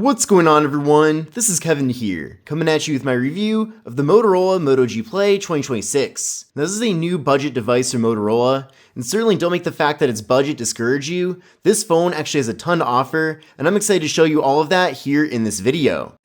What's going on, everyone? This is Kevin here, coming at you with my review of the Motorola Moto G Play 2026. Now, this is a new budget device from Motorola, and certainly don't make the fact that it's budget discourage you. This phone actually has a ton to offer, and I'm excited to show you all of that here in this video.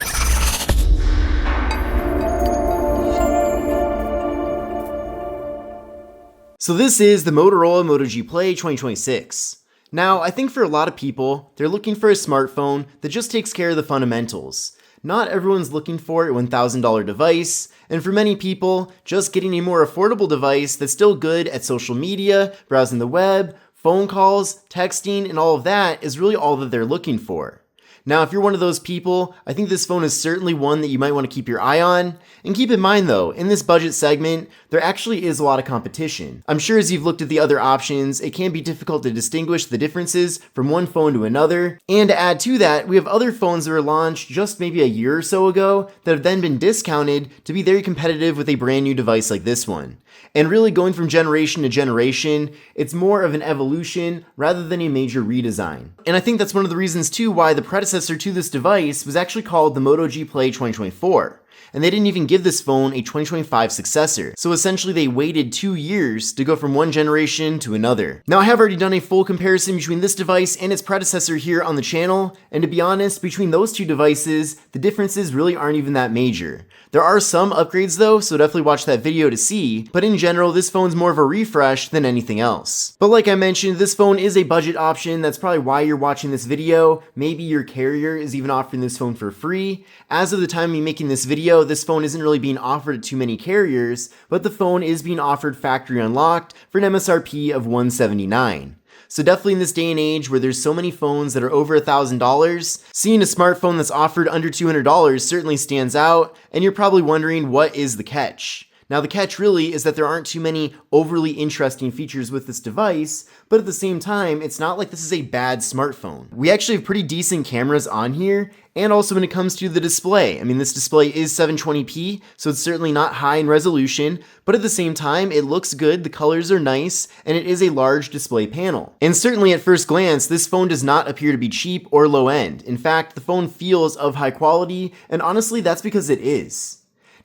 So this is the Motorola Moto G Play 2026. Now, I think for a lot of people, they're looking for a smartphone that just takes care of the fundamentals. Not everyone's looking for a $1,000 device, and for many people, just getting a more affordable device that's still good at social media, browsing the web, phone calls, texting, and all of that is really all that they're looking for. Now, if you're one of those people, I think this phone is certainly one that you might want to keep your eye on. And keep in mind though, in this budget segment, there actually is a lot of competition. I'm sure as you've looked at the other options, it can be difficult to distinguish the differences from one phone to another. And to add to that, we have other phones that were launched just maybe a year or so ago that have then been discounted to be very competitive with a brand new device like this one. And really going from generation to generation, it's more of an evolution rather than a major redesign. And I think that's one of the reasons too why the predecessor to this device was actually called the Moto G Play 2024. And they didn't even give this phone a 2025 successor. So essentially they waited 2 years to go from one generation to another. Now I have already done a full comparison between this device and its predecessor here on the channel, and to be honest, between those two devices, the differences really aren't even that major. There are some upgrades though, so definitely watch that video to see, but in general, this phone's more of a refresh than anything else. But like I mentioned, this phone is a budget option. That's probably why you're watching this video. Maybe your carrier is even offering this phone for free. As of the time of me making this video, this phone isn't really being offered at too many carriers, but the phone is being offered factory unlocked for an MSRP of $179. So definitely in this day and age where there's so many phones that are over $1,000, seeing a smartphone that's offered under $200 certainly stands out, and you're probably wondering what is the catch. Now the catch really is that there aren't too many overly interesting features with this device, but at the same time, it's not like this is a bad smartphone. We actually have pretty decent cameras on here, and also when it comes to the display. I mean, this display is 720p, so it's certainly not high in resolution, but at the same time, it looks good, the colors are nice, and it is a large display panel. And certainly at first glance, this phone does not appear to be cheap or low end. In fact, the phone feels of high quality, and honestly, that's because it is.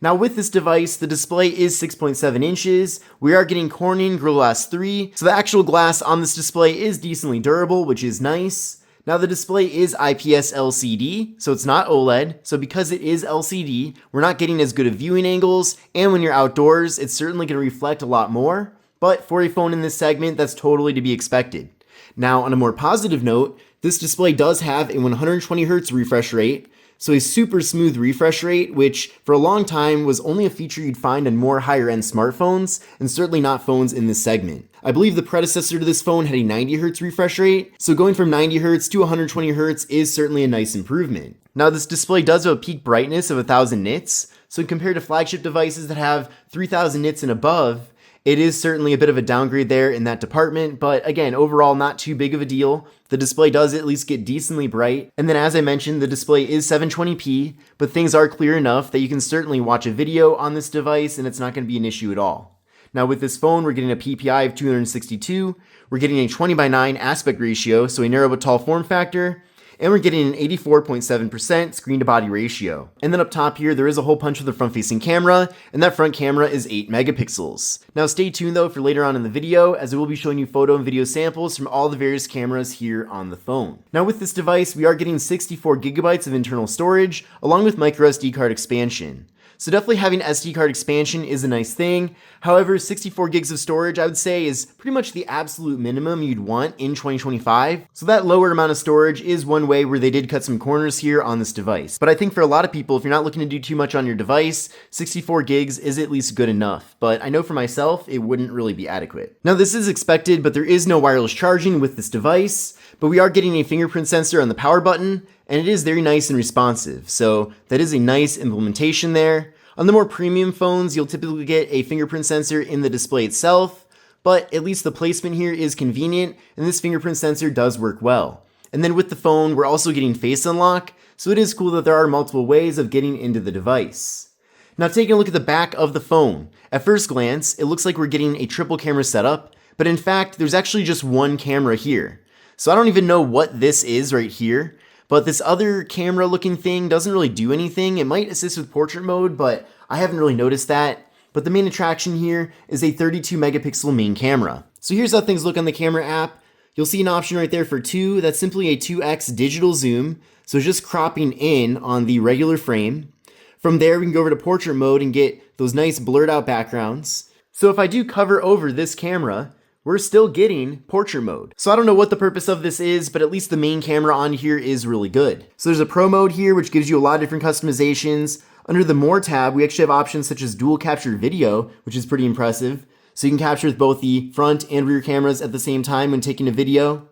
Now with this device, the display is 6.7 inches, we are getting Corning Gorilla Glass 3, so the actual glass on this display is decently durable, which is nice. Now the display is IPS LCD, so it's not OLED, so because it is LCD, we're not getting as good of viewing angles, and when you're outdoors, it's certainly going to reflect a lot more, but for a phone in this segment, that's totally to be expected. Now on a more positive note, this display does have a 120Hz refresh rate, so a super smooth refresh rate, which for a long time was only a feature you'd find on more higher end smartphones, and certainly not phones in this segment. I believe the predecessor to this phone had a 90Hz refresh rate, so going from 90Hz to 120Hz is certainly a nice improvement. Now this display does have a peak brightness of 1000 nits, so compared to flagship devices that have 3000 nits and above, it is certainly a bit of a downgrade there in that department, but again, overall not too big of a deal. The display does at least get decently bright, and then as I mentioned, the display is 720p, but things are clear enough that you can certainly watch a video on this device and it's not going to be an issue at all. Now with this phone, we're getting a PPI of 262, we're getting a 20:9 aspect ratio, so a narrow but tall form factor, and we're getting an 84.7% screen to body ratio. And then up top here, there is a hole punch with the front facing camera, and that front camera is 8 megapixels. Now stay tuned though for later on in the video, as I will be showing you photo and video samples from all the various cameras here on the phone. Now with this device, we are getting 64 gigabytes of internal storage, along with micro SD card expansion. So definitely having SD card expansion is a nice thing. However, 64 gigs of storage, I would say, is pretty much the absolute minimum you'd want in 2025. So that lower amount of storage is one way where they did cut some corners here on this device. But I think for a lot of people, if you're not looking to do too much on your device, 64 gigs is at least good enough. But I know for myself, it wouldn't really be adequate. Now this is expected, but there is no wireless charging with this device, but we are getting a fingerprint sensor on the power button, and it is very nice and responsive. So that is a nice implementation there. On the more premium phones, you'll typically get a fingerprint sensor in the display itself, but at least the placement here is convenient, and this fingerprint sensor does work well. And then with the phone, we're also getting face unlock, so it is cool that there are multiple ways of getting into the device. Now taking a look at the back of the phone, at first glance, it looks like we're getting a triple camera setup, but in fact, there's actually just one camera here. So I don't even know what this is right here, But this other camera looking thing doesn't really do anything. It might assist with portrait mode, but I haven't really noticed that. But the main attraction here is a 32 megapixel main camera. So here's how things look on the camera app. You'll see an option right there for 2. That's simply a 2x digital zoom. So it's just cropping in on the regular frame. From there, we can go over to portrait mode and get those nice blurred out backgrounds. So if I do cover over this camera, we're still getting portrait mode. So I don't know what the purpose of this is, but at least the main camera on here is really good. So there's a pro mode here, which gives you a lot of different customizations. Under the More tab, we actually have options such as dual capture video, which is pretty impressive. So you can capture with both the front and rear cameras at the same time when taking a video.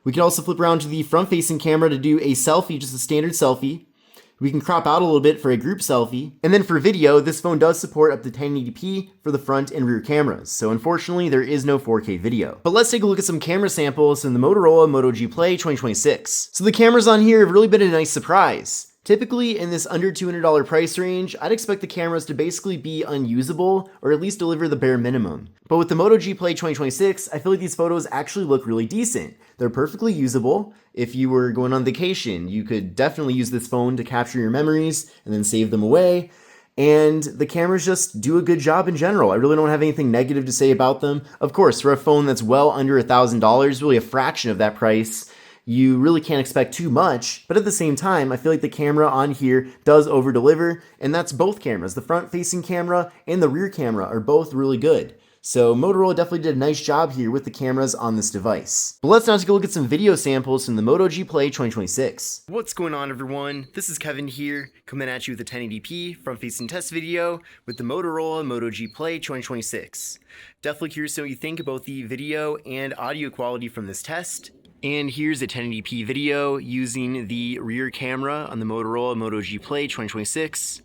We can also flip around to the front-facing camera to do a selfie, just a standard selfie. We can crop out a little bit for a group selfie. And then for video, this phone does support up to 1080p for the front and rear cameras. So unfortunately, there is no 4K video. But let's take a look at some camera samples in the Motorola Moto G Play 2026. So the cameras on here have really been a nice surprise. Typically, in this under $200 price range, I'd expect the cameras to basically be unusable or at least deliver the bare minimum. But with the Moto G Play 2026, I feel like these photos actually look really decent. They're perfectly usable. If you were going on vacation, you could definitely use this phone to capture your memories and then save them away. And the cameras just do a good job in general. I really don't have anything negative to say about them. Of course, for a phone that's well under $1,000, really a fraction of that price, you really can't expect too much, but at the same time, I feel like the camera on here does over-deliver, and that's both cameras. The front-facing camera and the rear camera are both really good. So Motorola definitely did a nice job here with the cameras on this device. But let's now take a look at some video samples from the Moto G Play 2026. What's going on, everyone? This is Kevin here, coming at you with a 1080p front-facing test video with the Motorola Moto G Play 2026. Definitely curious to know what you think about the video and audio quality from this test. And here's a 1080p video using the rear camera on the Motorola Moto G Play 2026.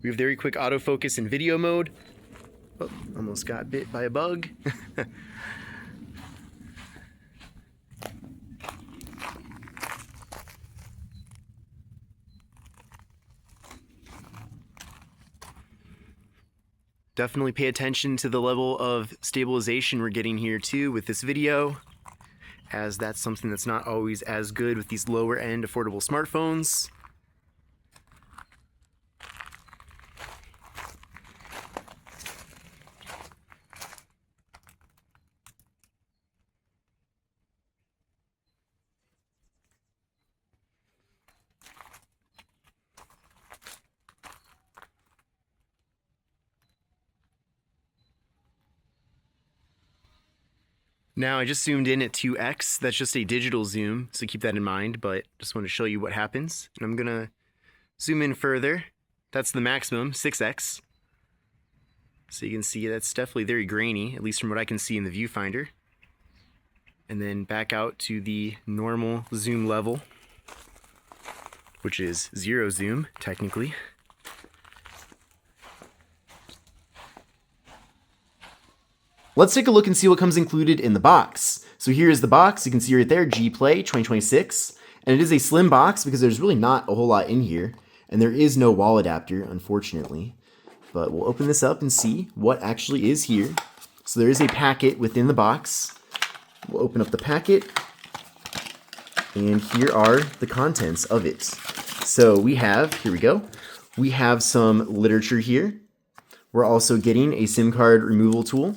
We have very quick autofocus in video mode. Oh, almost got bit by a bug. Definitely pay attention to the level of stabilization we're getting here too with this video, as that's something that's not always as good with these lower end affordable smartphones. Now I just zoomed in at 2x, that's just a digital zoom, so keep that in mind, but just want to show you what happens. And I'm gonna zoom in further. That's the maximum, 6x. So you can see that's definitely very grainy, at least from what I can see in the viewfinder. And then back out to the normal zoom level, which is 0 zoom, technically. Let's take a look and see what comes included in the box. So here is the box. You can see right there, G Play 2026. And it is a slim box because there's really not a whole lot in here. And there is no wall adapter, unfortunately. But we'll open this up and see what actually is here. So there is a packet within the box. We'll open up the packet. And here are the contents of it. So we have, here we go. We have some literature here. We're also getting a SIM card removal tool.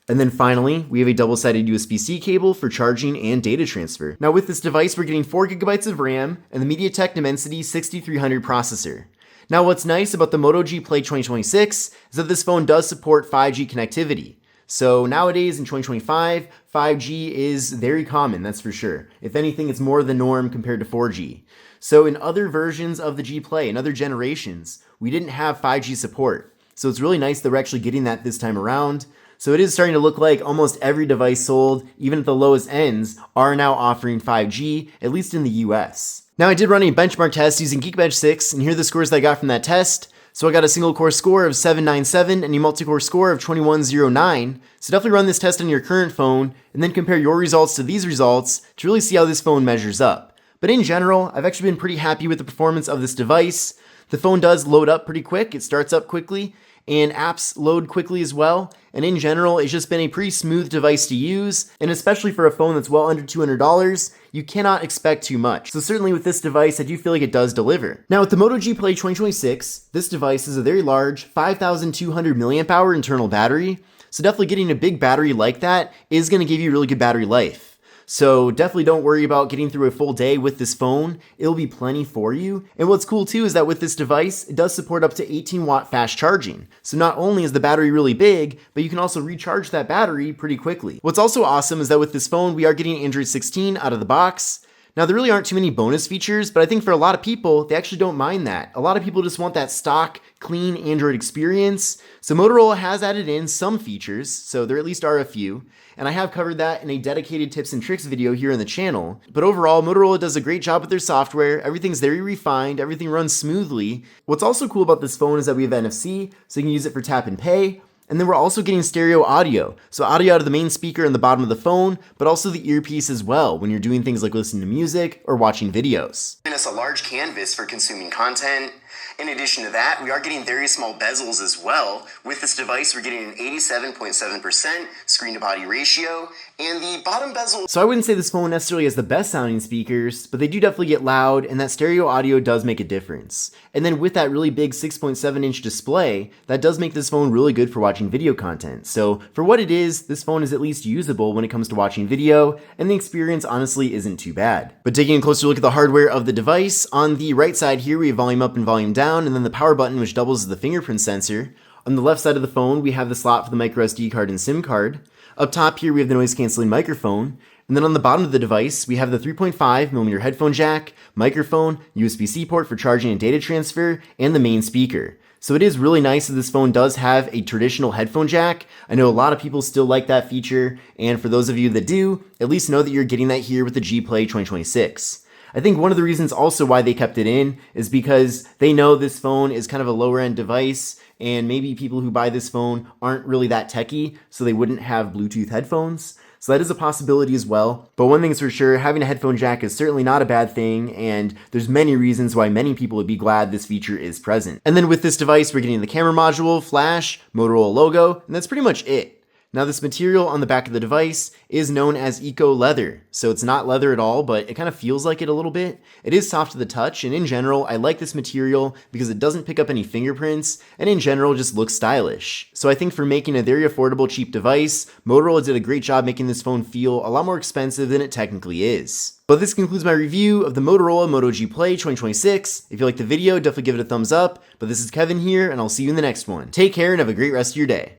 And then finally, we have a double-sided USB-C cable for charging and data transfer. Now with this device, we're getting 4 GB of RAM and the MediaTek Dimensity 6300 processor. Now what's nice about the Moto G Play 2026 is that this phone does support 5G connectivity. So nowadays in 2025, 5G is very common, that's for sure. If anything, it's more the norm compared to 4G. So in other versions of the G Play, in other generations, we didn't have 5G support. So it's really nice that we're actually getting that this time around. So it is starting to look like almost every device sold, even at the lowest ends, are now offering 5G, at least in the US. Now I did run a benchmark test using Geekbench 6, and here are the scores that I got from that test. So I got a single core score of 797 and a multi-core score of 2109. So definitely run this test on your current phone, and then compare your results to these results to really see how this phone measures up. But in general, I've actually been pretty happy with the performance of this device. The phone does load up pretty quick, it starts up quickly, and apps load quickly as well. And in general, it's just been a pretty smooth device to use, and especially for a phone that's well under $200, you cannot expect too much. So certainly with this device, I do feel like it does deliver. Now with the Moto G Play 2026, this device is a very large 5,200 milliamp hour internal battery, so definitely getting a big battery like that is going to give you really good battery life. So definitely don't worry about getting through a full day with this phone. It'll be plenty for you. And what's cool too is that with this device, it does support up to 18 watt fast charging. So not only is the battery really big, but you can also recharge that battery pretty quickly. What's also awesome is that with this phone, we are getting Android 16 out of the box. Now, there really aren't too many bonus features, but I think for a lot of people, they actually don't mind that. A lot of people just want that stock, clean Android experience. So Motorola has added in some features, so there at least are a few, and I have covered that in a dedicated tips and tricks video here on the channel. But overall, Motorola does a great job with their software. Everything's very refined, everything runs smoothly. What's also cool about this phone is that we have NFC, so you can use it for tap and pay. And then we're also getting stereo audio. So audio out of the main speaker in the bottom of the phone, but also the earpiece as well when you're doing things like listening to music or watching videos. Giving us a large canvas for consuming content. In addition to that, we are getting very small bezels as well. With this device, we're getting an 87.7% screen to body ratio, and the bottom bezel. So I wouldn't say this phone necessarily has the best sounding speakers, but they do definitely get loud, and that stereo audio does make a difference. And then with that really big 6.7 inch display, that does make this phone really good for watching video content. So for what it is, this phone is at least usable when it comes to watching video, and the experience honestly isn't too bad. But taking a closer look at the hardware of the device, on the right side here we have volume up and volume down, and then the power button, which doubles as the fingerprint sensor. On the left side of the phone, we have the slot for the micro SD card and SIM card. Up top here, we have the noise canceling microphone. And then on the bottom of the device, we have the 3.5mm headphone jack, microphone, USB-C port for charging and data transfer, and the main speaker. So it is really nice that this phone does have a traditional headphone jack. I know a lot of people still like that feature, and for those of you that do, at least know that you're getting that here with the G Play 2026. I think one of the reasons also why they kept it in is because they know this phone is kind of a lower end device, and maybe people who buy this phone aren't really that techy, so they wouldn't have Bluetooth headphones. So that is a possibility as well. But one thing is for sure, having a headphone jack is certainly not a bad thing, and there's many reasons why many people would be glad this feature is present. And then with this device, we're getting the camera module, flash, Motorola logo, and that's pretty much it. Now this material on the back of the device is known as eco leather, so it's not leather at all, but it kind of feels like it a little bit. It is soft to the touch, and in general, I like this material because it doesn't pick up any fingerprints, and in general just looks stylish. So I think for making a very affordable, cheap device, Motorola did a great job making this phone feel a lot more expensive than it technically is. But this concludes my review of the Motorola Moto G Play 2026. If you liked the video, definitely give it a thumbs up. But this is Kevin here, and I'll see you in the next one. Take care and have a great rest of your day.